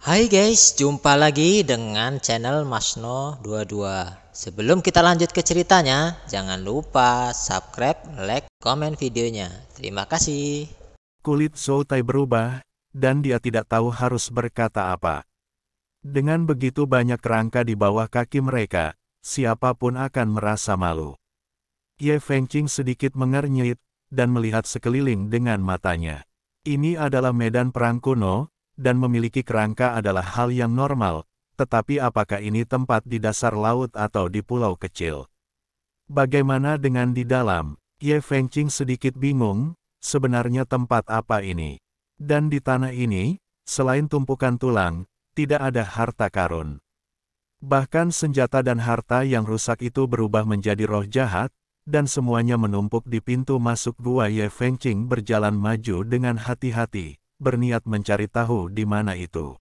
Hai guys, jumpa lagi dengan channel Masno22. Sebelum kita lanjut ke ceritanya, jangan lupa subscribe, like, komen videonya. Terima kasih. Kulit Zhou Tai berubah, dan dia tidak tahu harus berkata apa. Dengan begitu banyak kerangka di bawah kaki mereka, siapapun akan merasa malu. Ye Fengqing sedikit mengernyit, dan melihat sekeliling dengan matanya. Ini adalah medan perang kuno, dan memiliki kerangka adalah hal yang normal, tetapi apakah ini tempat di dasar laut atau di pulau kecil? Bagaimana dengan di dalam? Ye Fengqing sedikit bingung, sebenarnya tempat apa ini? Dan di tanah ini, selain tumpukan tulang, tidak ada harta karun. Bahkan senjata dan harta yang rusak itu berubah menjadi roh jahat, dan semuanya menumpuk di pintu masuk gua. Ye Fengqing berjalan maju dengan hati-hati, berniat mencari tahu di mana itu.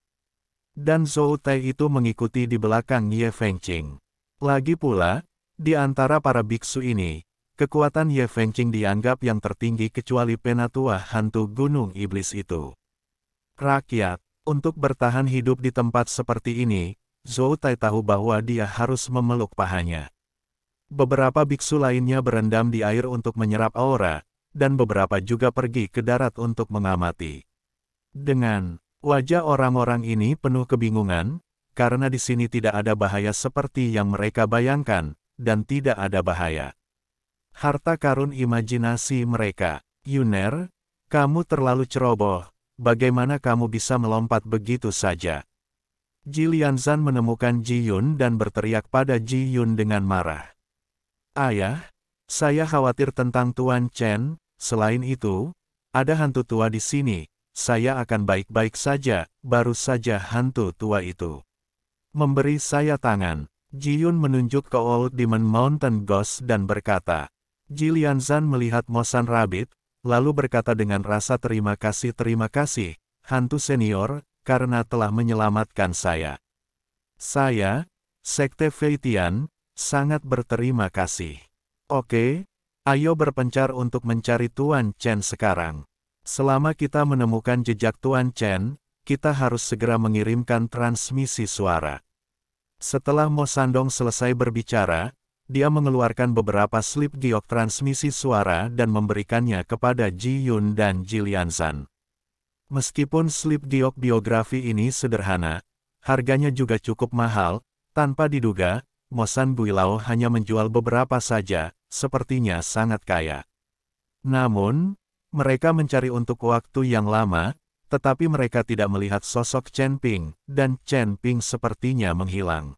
Dan Zhou Tai itu mengikuti di belakang Ye Fengqing. Lagi pula, di antara para biksu ini, kekuatan Ye Fengqing dianggap yang tertinggi kecuali penatua hantu gunung iblis itu. Rakyat, untuk bertahan hidup di tempat seperti ini, Zhou Tai tahu bahwa dia harus memeluk pahanya. Beberapa biksu lainnya berendam di air untuk menyerap aura, dan beberapa juga pergi ke darat untuk mengamati. Dengan wajah orang-orang ini penuh kebingungan, karena di sini tidak ada bahaya seperti yang mereka bayangkan, dan tidak ada bahaya. Harta karun imajinasi mereka. Yuner, kamu terlalu ceroboh, bagaimana kamu bisa melompat begitu saja? Ji Lianzan menemukan Ji Yun dan berteriak pada Ji Yun dengan marah. Ayah, saya khawatir tentang Tuan Chen, selain itu, ada hantu tua di sini, saya akan baik-baik saja, baru saja hantu tua itu memberi saya tangan. Ji Yun menunjuk ke Old Demon Mountain Ghost dan berkata. Ji Lianzan melihat Mosan Rabbit, lalu berkata dengan rasa terima kasih, hantu senior, karena telah menyelamatkan saya. Saya, Sekte Feitian, sangat berterima kasih. Oke, ayo berpencar untuk mencari Tuan Chen sekarang. Selama kita menemukan jejak Tuan Chen, kita harus segera mengirimkan transmisi suara. Setelah Mo Sandong selesai berbicara, dia mengeluarkan beberapa slip giok transmisi suara dan memberikannya kepada Ji Yun dan Ji Lianzan. Meskipun slip giok biografi ini sederhana, harganya juga cukup mahal, tanpa diduga, Mo San Builao hanya menjual beberapa saja, sepertinya sangat kaya. Namun, mereka mencari untuk waktu yang lama, tetapi mereka tidak melihat sosok Chen Ping, dan Chen Ping sepertinya menghilang.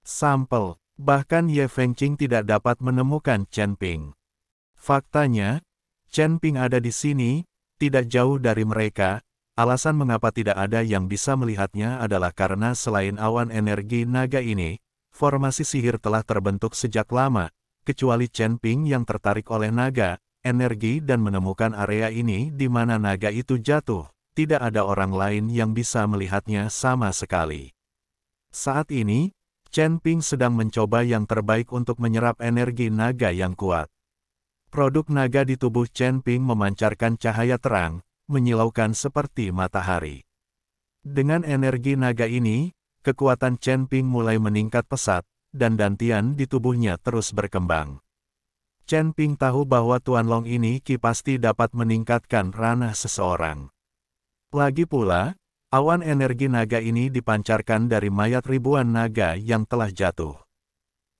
Sampel. Bahkan Ye Fengqing tidak dapat menemukan Chen Ping. Faktanya, Chen Ping ada di sini, tidak jauh dari mereka. Alasan mengapa tidak ada yang bisa melihatnya adalah karena selain awan energi naga ini, formasi sihir telah terbentuk sejak lama, kecuali Chen Ping yang tertarik oleh naga, energi dan menemukan area ini di mana naga itu jatuh. Tidak ada orang lain yang bisa melihatnya sama sekali. Saat ini, Chen Ping sedang mencoba yang terbaik untuk menyerap energi naga yang kuat. Produk naga di tubuh Chen Ping memancarkan cahaya terang, menyilaukan seperti matahari. Dengan energi naga ini, kekuatan Chen Ping mulai meningkat pesat, dan dantian di tubuhnya terus berkembang. Chen Ping tahu bahwa Tuan Long ini pasti dapat meningkatkan ranah seseorang. Lagi pula, awan energi naga ini dipancarkan dari mayat ribuan naga yang telah jatuh.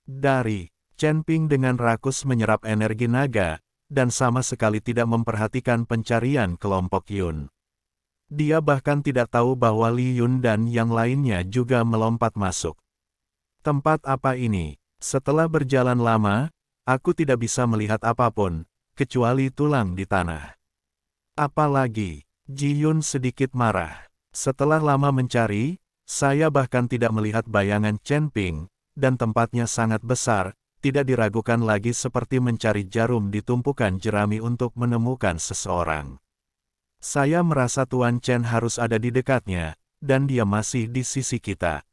Dari Chen Ping dengan rakus menyerap energi naga, dan sama sekali tidak memperhatikan pencarian kelompok Yun. Dia bahkan tidak tahu bahwa Li Yun dan yang lainnya juga melompat masuk. Tempat apa ini? Setelah berjalan lama, aku tidak bisa melihat apapun, kecuali tulang di tanah. Apalagi, Ji Yun sedikit marah. Setelah lama mencari, saya bahkan tidak melihat bayangan Chen Ping, dan tempatnya sangat besar, tidak diragukan lagi seperti mencari jarum di tumpukan jerami untuk menemukan seseorang. Saya merasa Tuan Chen harus ada di dekatnya, dan dia masih di sisi kita.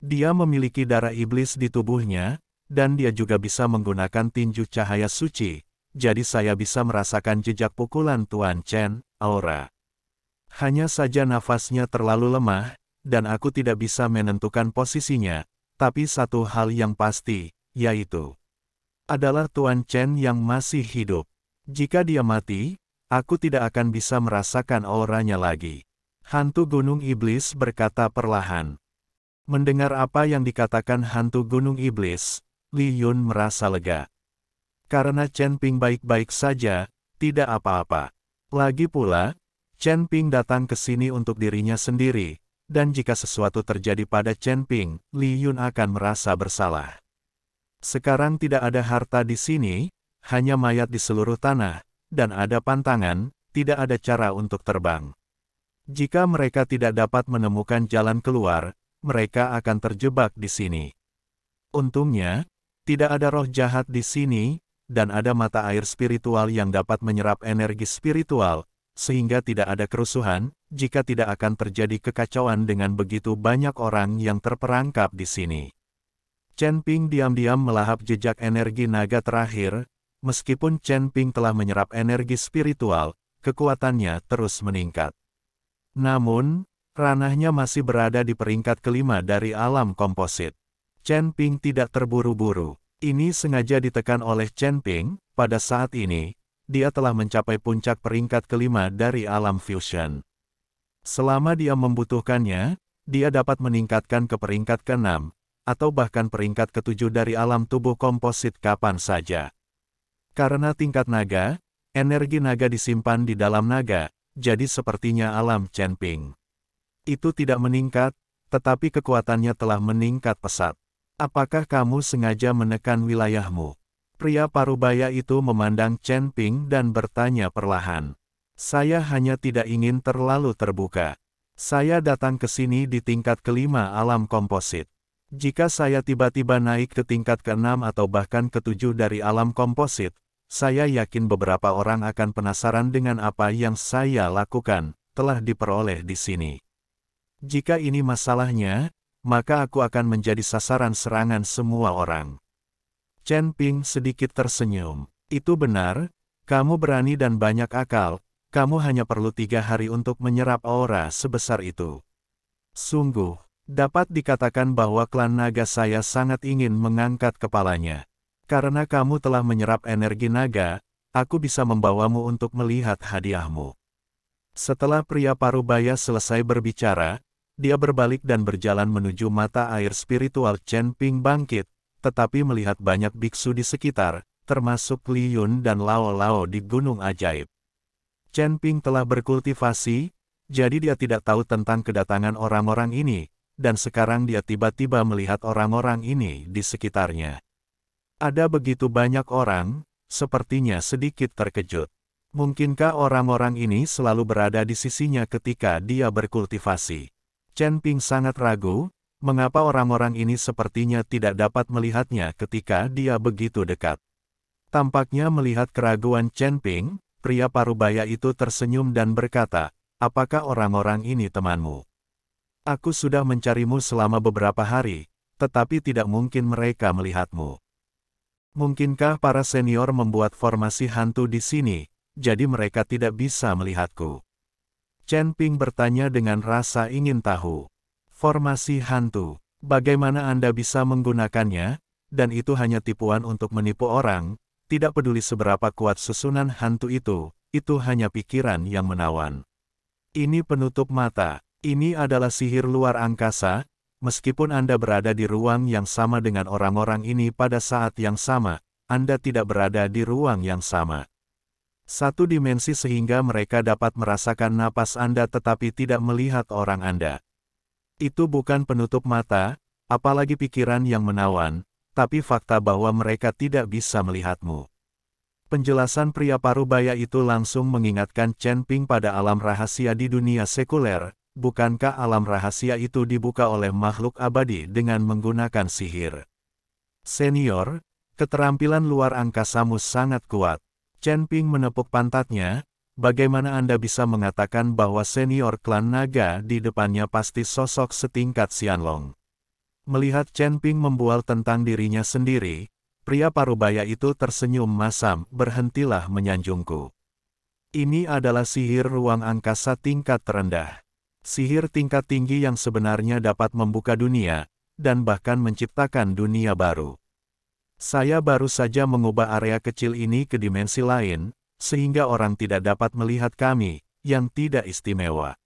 Dia memiliki darah iblis di tubuhnya, dan dia juga bisa menggunakan tinju cahaya suci, jadi saya bisa merasakan jejak pukulan Tuan Chen, aura. Hanya saja nafasnya terlalu lemah, dan aku tidak bisa menentukan posisinya, tapi satu hal yang pasti, yaitu adalah Tuan Chen yang masih hidup. Jika dia mati, aku tidak akan bisa merasakan auranya lagi. Hantu Gunung Iblis berkata perlahan. Mendengar apa yang dikatakan hantu Gunung Iblis, Li Yun merasa lega. Karena Chen Ping baik-baik saja, tidak apa-apa. Lagi pula, Chen Ping datang ke sini untuk dirinya sendiri, dan jika sesuatu terjadi pada Chen Ping, Li Yun akan merasa bersalah. Sekarang tidak ada harta di sini, hanya mayat di seluruh tanah, dan ada pantangan, tidak ada cara untuk terbang. Jika mereka tidak dapat menemukan jalan keluar, mereka akan terjebak di sini. Untungnya, tidak ada roh jahat di sini, dan ada mata air spiritual yang dapat menyerap energi spiritual, sehingga tidak ada kerusuhan, jika tidak akan terjadi kekacauan dengan begitu banyak orang yang terperangkap di sini. Chen Ping diam-diam melahap jejak energi naga terakhir, meskipun Chen Ping telah menyerap energi spiritual, kekuatannya terus meningkat. Namun, ranahnya masih berada di peringkat kelima dari alam komposit. Chen Ping tidak terburu-buru. Ini sengaja ditekan oleh Chen Ping, pada saat ini, dia telah mencapai puncak peringkat kelima dari alam fusion. Selama dia membutuhkannya, dia dapat meningkatkan ke peringkat ke-6, atau bahkan peringkat ke-7 dari alam tubuh komposit kapan saja. Karena tingkat naga, energi naga disimpan di dalam naga, jadi sepertinya alam Chen Ping itu tidak meningkat, tetapi kekuatannya telah meningkat pesat. Apakah kamu sengaja menekan wilayahmu? Pria parubaya itu memandang Chen Ping dan bertanya perlahan. Saya hanya tidak ingin terlalu terbuka. Saya datang ke sini di tingkat kelima alam komposit. Jika saya tiba-tiba naik ke tingkat ke-6 atau bahkan ke-7 dari alam komposit, saya yakin beberapa orang akan penasaran dengan apa yang saya lakukan, telah diperoleh di sini. Jika ini masalahnya, maka aku akan menjadi sasaran serangan semua orang. Chen Ping sedikit tersenyum. Itu benar, kamu berani dan banyak akal, kamu hanya perlu 3 hari untuk menyerap aura sebesar itu. Sungguh, dapat dikatakan bahwa klan naga saya sangat ingin mengangkat kepalanya. Karena kamu telah menyerap energi naga, aku bisa membawamu untuk melihat hadiahmu. Setelah pria parubaya selesai berbicara, dia berbalik dan berjalan menuju mata air spiritual Chen Ping bangkit, tetapi melihat banyak biksu di sekitar, termasuk Li Yun dan Lao Lao di Gunung Ajaib. Chen Ping telah berkultivasi, jadi dia tidak tahu tentang kedatangan orang-orang ini, dan sekarang dia tiba-tiba melihat orang-orang ini di sekitarnya. Ada begitu banyak orang, sepertinya sedikit terkejut. Mungkinkah orang-orang ini selalu berada di sisinya ketika dia berkultivasi? Chen Ping sangat ragu, mengapa orang-orang ini sepertinya tidak dapat melihatnya ketika dia begitu dekat. Tampaknya melihat keraguan Chen Ping, pria parubaya itu tersenyum dan berkata, apakah orang-orang ini temanmu? Aku sudah mencarimu selama beberapa hari, tetapi tidak mungkin mereka melihatmu. Mungkinkah para senior membuat formasi hantu di sini, jadi mereka tidak bisa melihatku? Chen Ping bertanya dengan rasa ingin tahu. Formasi hantu, bagaimana Anda bisa menggunakannya? Dan itu hanya tipuan untuk menipu orang, tidak peduli seberapa kuat susunan hantu itu hanya pikiran yang menawan. Ini penutup mata, ini adalah sihir luar angkasa, meskipun Anda berada di ruang yang sama dengan orang-orang ini pada saat yang sama, Anda tidak berada di ruang yang sama. Satu dimensi sehingga mereka dapat merasakan napas Anda tetapi tidak melihat orang Anda. Itu bukan penutup mata, apalagi pikiran yang menawan, tapi fakta bahwa mereka tidak bisa melihatmu. Penjelasan pria parubaya itu langsung mengingatkan Chen Ping pada alam rahasia di dunia sekuler, bukankah alam rahasia itu dibuka oleh makhluk abadi dengan menggunakan sihir? Senior, keterampilan luar angkasamu sangat kuat. Chen Ping menepuk pantatnya, bagaimana Anda bisa mengatakan bahwa senior klan naga di depannya pasti sosok setingkat Xianlong? Melihat Chen Ping membual tentang dirinya sendiri, pria parubaya itu tersenyum masam, berhentilah menyanjungku. Ini adalah sihir ruang angkasa tingkat terendah. Sihir tingkat tinggi yang sebenarnya dapat membuka dunia, dan bahkan menciptakan dunia baru. Saya baru saja mengubah area kecil ini ke dimensi lain, sehingga orang tidak dapat melihat kami, yang tidak istimewa.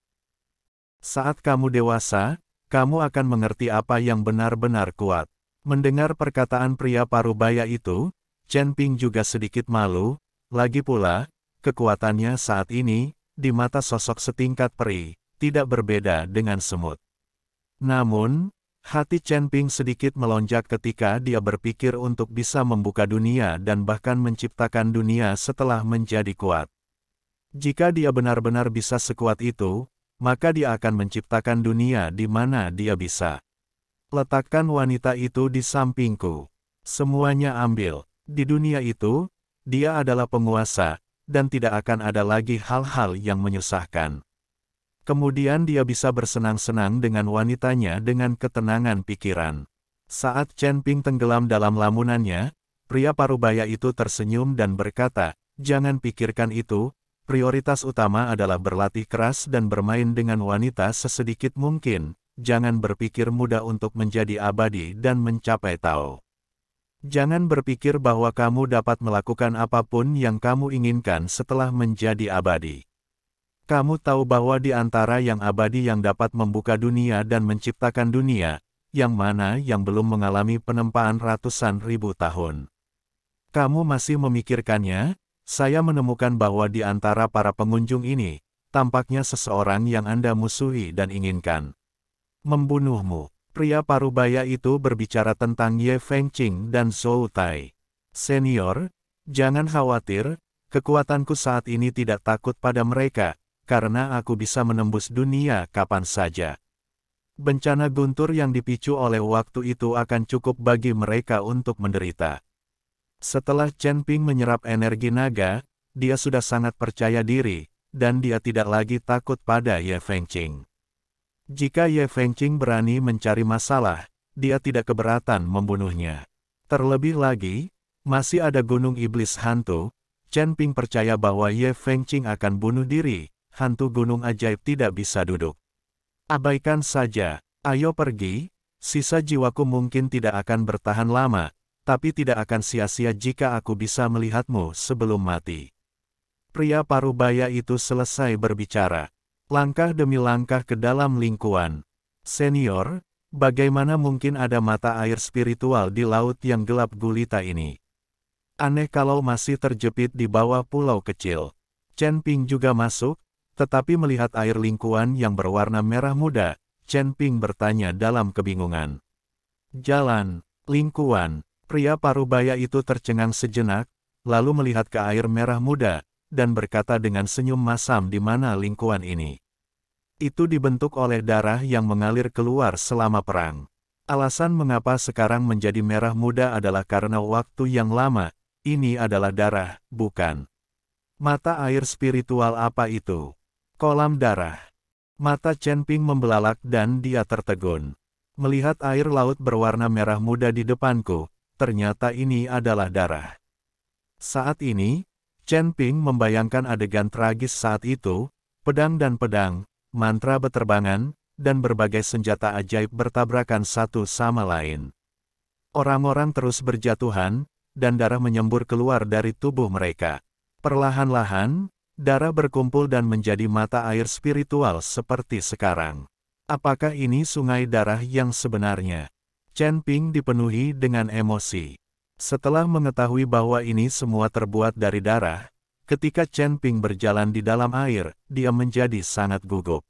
Saat kamu dewasa, kamu akan mengerti apa yang benar-benar kuat. Mendengar perkataan pria parubaya itu, Chen Ping juga sedikit malu, lagi pula, kekuatannya saat ini, di mata sosok setingkat peri, tidak berbeda dengan semut. Namun, hati Chen Ping sedikit melonjak ketika dia berpikir untuk bisa membuka dunia dan bahkan menciptakan dunia setelah menjadi kuat. Jika dia benar-benar bisa sekuat itu, maka dia akan menciptakan dunia di mana dia bisa. Letakkan wanita itu di sampingku. Semuanya ambil. Di dunia itu, dia adalah penguasa, dan tidak akan ada lagi hal-hal yang menyusahkan. Kemudian dia bisa bersenang-senang dengan wanitanya dengan ketenangan pikiran. Saat Chen Ping tenggelam dalam lamunannya, pria parubaya itu tersenyum dan berkata, "Jangan pikirkan itu, prioritas utama adalah berlatih keras dan bermain dengan wanita sesedikit mungkin. Jangan berpikir mudah untuk menjadi abadi dan mencapai Tao. Jangan berpikir bahwa kamu dapat melakukan apapun yang kamu inginkan setelah menjadi abadi. Kamu tahu bahwa di antara yang abadi yang dapat membuka dunia dan menciptakan dunia, yang mana yang belum mengalami penempaan ratusan ribu tahun. Kamu masih memikirkannya? Saya menemukan bahwa di antara para pengunjung ini, tampaknya seseorang yang Anda musuhi dan inginkan membunuhmu." Pria parubaya itu berbicara tentang Ye Fengqing dan Zhou Tai. "Senior, jangan khawatir, kekuatanku saat ini tidak takut pada mereka, karena aku bisa menembus dunia kapan saja. Bencana guntur yang dipicu oleh waktu itu akan cukup bagi mereka untuk menderita." Setelah Chen Ping menyerap energi naga, dia sudah sangat percaya diri, dan dia tidak lagi takut pada Ye Fengqing. Jika Ye Fengqing berani mencari masalah, dia tidak keberatan membunuhnya. Terlebih lagi, masih ada gunung iblis hantu. Chen Ping percaya bahwa Ye Fengqing akan bunuh diri, hantu gunung ajaib tidak bisa duduk. Abaikan saja, ayo pergi, sisa jiwaku mungkin tidak akan bertahan lama, tapi tidak akan sia-sia jika aku bisa melihatmu sebelum mati. Pria parubaya itu selesai berbicara. Langkah demi langkah ke dalam lingkuan. "Senior, bagaimana mungkin ada mata air spiritual di laut yang gelap gulita ini? Aneh kalau masih terjepit di bawah pulau kecil." Chen Ping juga masuk, tetapi melihat air lingkuan yang berwarna merah muda, Chen Ping bertanya dalam kebingungan. "Jalan, lingkuan." Pria parubaya itu tercengang sejenak, lalu melihat ke air merah muda, dan berkata dengan senyum masam di mana lingkuan ini. Itu dibentuk oleh darah yang mengalir keluar selama perang. Alasan mengapa sekarang menjadi merah muda adalah karena waktu yang lama, ini adalah darah, bukan? Mata air spiritual apa itu? Kolam darah. Mata Chen Ping membelalak dan dia tertegun. Melihat air laut berwarna merah muda di depanku, ternyata ini adalah darah. Saat ini, Chen Ping membayangkan adegan tragis saat itu, pedang dan pedang, mantra beterbangan, dan berbagai senjata ajaib bertabrakan satu sama lain. Orang-orang terus berjatuhan, dan darah menyembur keluar dari tubuh mereka. Perlahan-lahan, darah berkumpul dan menjadi mata air spiritual seperti sekarang. Apakah ini sungai darah yang sebenarnya? Chen Ping dipenuhi dengan emosi. Setelah mengetahui bahwa ini semua terbuat dari darah, ketika Chen Ping berjalan di dalam air, dia menjadi sangat gugup.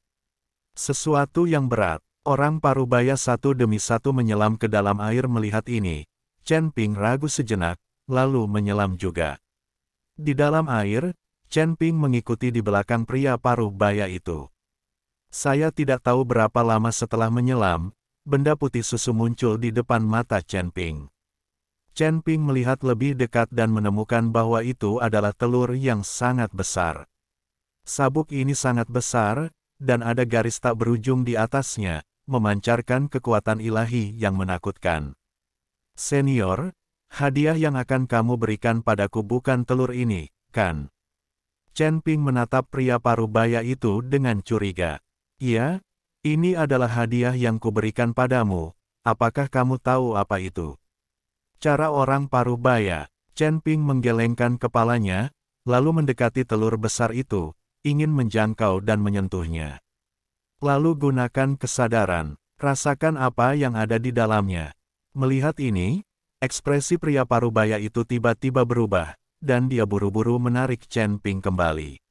Sesuatu yang berat. Orang parubaya satu demi satu menyelam ke dalam air melihat ini. Chen Ping ragu sejenak, lalu menyelam juga. Di dalam air, Chen Ping mengikuti di belakang pria parubaya itu. Saya tidak tahu berapa lama setelah menyelam, benda putih susu muncul di depan mata Chen Ping. Chen Ping melihat lebih dekat dan menemukan bahwa itu adalah telur yang sangat besar. Sabuk ini sangat besar, dan ada garis tak berujung di atasnya, memancarkan kekuatan ilahi yang menakutkan. "Senior, hadiah yang akan kamu berikan padaku bukan telur ini, kan?" Chen Ping menatap pria parubaya itu dengan curiga. "Ya, ini adalah hadiah yang kuberikan padamu. Apakah kamu tahu apa itu?" Cara orang paruh baya. Chen Ping menggelengkan kepalanya, lalu mendekati telur besar itu, ingin menjangkau dan menyentuhnya. Lalu gunakan kesadaran, rasakan apa yang ada di dalamnya. Melihat ini, ekspresi pria parubaya itu tiba-tiba berubah, dan dia buru-buru menarik Chen Ping kembali.